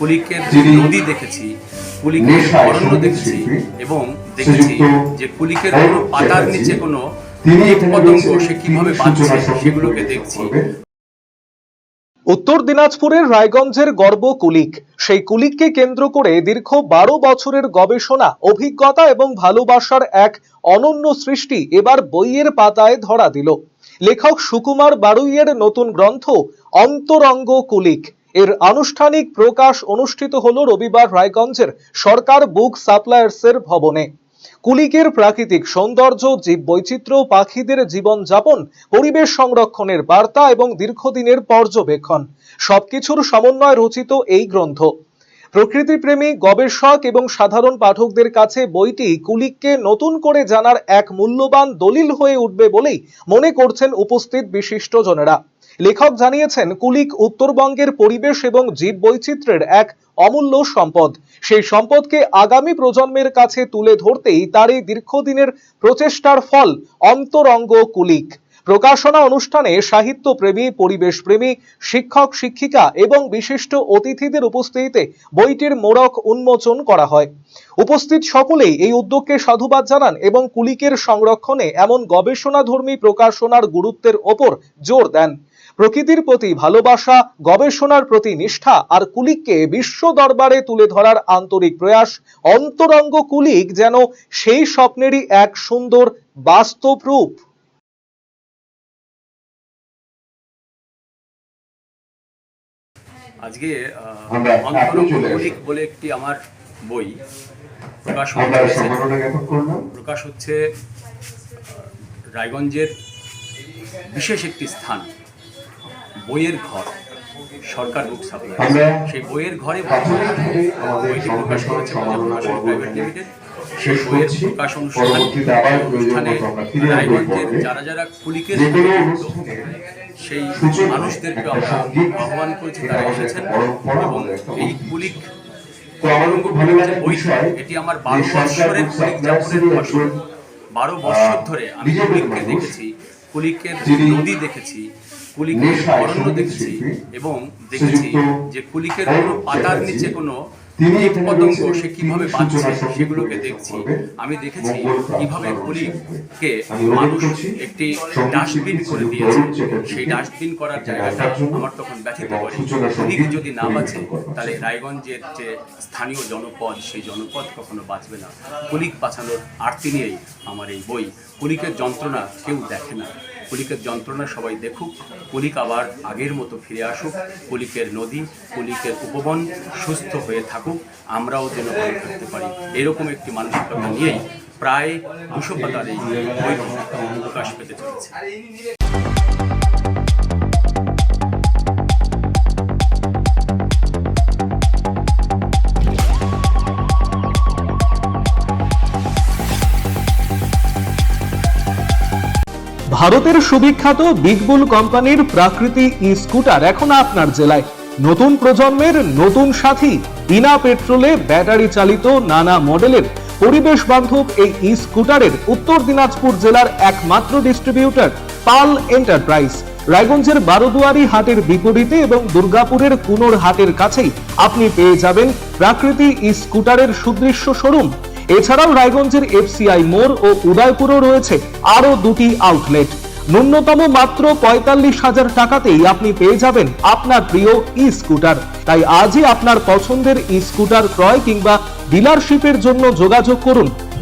কুলিকের নদী দেখেছি, কুলিকের অরণ্য দেখেছি এবং দেখেছি যে কুলিকের কোনো পাতার নিচে কোনো কীট পতঙ্গ সে কিভাবে বাঁচছে সেগুলোকে দেখছি। উত্তর দিনাজপুরের রায়গঞ্জের গর্ব কুলিক। সেই কুলিককে কেন্দ্র করে দীর্ঘ 12 বছরের গবেষণা, অভিজ্ঞতা এবং ভালোবাসার এক অনন্য সৃষ্টি এবার বইয়ের পাতায় ধরা দিল। লেখক সুকুমার বারুইয়ের নতুন গ্রন্থ অন্তরঙ্গ কুলিক এর আনুষ্ঠানিক প্রকাশ অনুষ্ঠিত হলো রবিবার রায়গঞ্জের সরকার বুক সাপ্লায়ার্সের ভবনে। কুলিকের প্রাকৃতিক সৌন্দর্য, জীববৈচিত্র্য, পাখিদের জীবনযাপন, পরিবেশ সংরক্ষণের বার্তা এবং দীর্ঘদিনের পর্যবেক্ষণ সবকিছুর সমন্বয়ে রচিত এই গ্রন্থ প্রকৃতিপ্রেমী, গবেষক এবং সাধারণ পাঠকদের কাছে বইটি কুলিককে নতুন করে জানার এক মূল্যবান দলিল হয়ে উঠবে বলেই মনে করছেন উপস্থিত বিশিষ্টজনেরা। লেখক জানিয়েছেন, কুলিক উত্তরবঙ্গের পরিবেশ এবং জীববৈচিত্র্যের এক অমূল্য সম্পদ। সেই সম্পদকে আগামী প্রজন্মের কাছে তুলে ধরতেই তার এই দীর্ঘদিনের প্রচেষ্টার ফল অন্তরঙ্গ কুলিক। প্রকাশনা অনুষ্ঠানে সাহিত্যপ্রেমী, পরিবেশপ্রেমী, শিক্ষক, শিক্ষিকা এবং বিশিষ্ট অতিথিদের উপস্থিতিতে বইটির মোড়ক উন্মোচন করা হয়। উপস্থিত সকলেই এই উদ্যোগকে সাধুবাদ জানান এবং কুলিকের সংরক্ষণে এমন গবেষণাধর্মী প্রকাশনার গুরুত্বের ওপর জোর দেন। প্রকৃতির প্রতি ভালোবাসা, গবেষণার প্রতি নিষ্ঠা আর কুলিককে বিশ্ব দরবারে তুলে ধরার আন্তরিক প্রয়াস। অন্তরঙ্গ কুলিক যেন সেই স্বপ্নেরই এক সুন্দর বাস্তব রূপ। আজকে অন্তরঙ্গ কুলিক বলে একটি আমার বই প্রকাশ হচ্ছে রায়গঞ্জের বিশেষ একটি স্থান, বইয়ের ঘর, সরকার বুক সাপ্লায়ার্স। সেই বইয়ের ঘরে বইটি প্রকাশ করেছে প্রকাশনী প্রাইভেট লিমিটেড। সেই বইয়ের প্রকাশ অনুষ্ঠানে রায়গঞ্জের যারা কুলিকের সাথে যুক্ত সেই মানুষদেরকে আমরা আহ্বান করেছি, তারা এসেছেন এবং এই কুলিক বইটি, এটি আমার 12 বৎসরের কুলিক যাপনের ফসল। 12 বৎসর ধরে আমি কুলিককে দেখেছি, কুলিকের নদী দেখেছি, কুলিকের অরণ্য দেখেছি এবং দেখেছি যে কুলিকের কোনো পাতার নিচে কোনো কীট পতঙ্গ সে কিভাবে বাঁচছে সেগুলোকে দেখছি। আমি দেখেছি কিভাবে কুলিককে মানুষ একটি ডাস্টবিন করে দিয়েছে। সেই ডাস্টবিন করার জায়গাটা আমার তখন ব্যথিত করে। কুলিক যদি না বাঁচে তাহলে রায়গঞ্জের যে স্থানীয় জনপদ, সেই জনপদ কখনো বাঁচবে না। কুলিক বাঁচানোর আরতি নিয়েই আমার এই বই। কুলিকের যন্ত্রণা কেউ দেখে না, কুলিকের যন্ত্রণা সবাই দেখুক, কুলিক আবার আগের মতো ফিরে আসুক, কুলিকের নদী, কুলিকের উপবন সুস্থ হয়ে থাকুক, আমরাও যেন ভালো থাকতে পারি। এরকম একটি মানসিকতা নিয়েই প্রায় 200 পাতার এই বইটি প্রকাশ পেতে চলেছে। ভারতের সুবিখ্যাত বিগ বুল কোম্পানির প্রাকৃতি ই স্কুটার এখন আপনার জেলায়। নতুন প্রজন্মের নতুন সাথী, বিনা পেট্রোলে ব্যাটারি চালিত নানা মডেলের পরিবেশ বান্ধব এই ই স্কুটারের উত্তর দিনাজপুর জেলার একমাত্র ডিস্ট্রিবিউটর পাল এন্টারপ্রাইজ। রায়গঞ্জের বারোদুয়ারি হাটের বিপরীতে এবং দুর্গাপুরের কুনোর হাটের কাছেই আপনি পেয়ে যাবেন প্রাকৃতি ই স্কুটারের সুদৃশ্য শোরুম। এছাড়াও রায়গঞ্জের এফসিআই মোড় ও উদয়পুরেও রয়েছে আরো 2টি আউটলেট। ন্যূনতম মাত্র 45,000 টাকাতেই আপনি পেয়ে যাবেন আপনার প্রিয় ই স্কুটার। তাই আজই আপনার পছন্দের ই স্কুটার ক্রয় কিংবা ডিলারশিপের জন্য যোগাযোগ করুন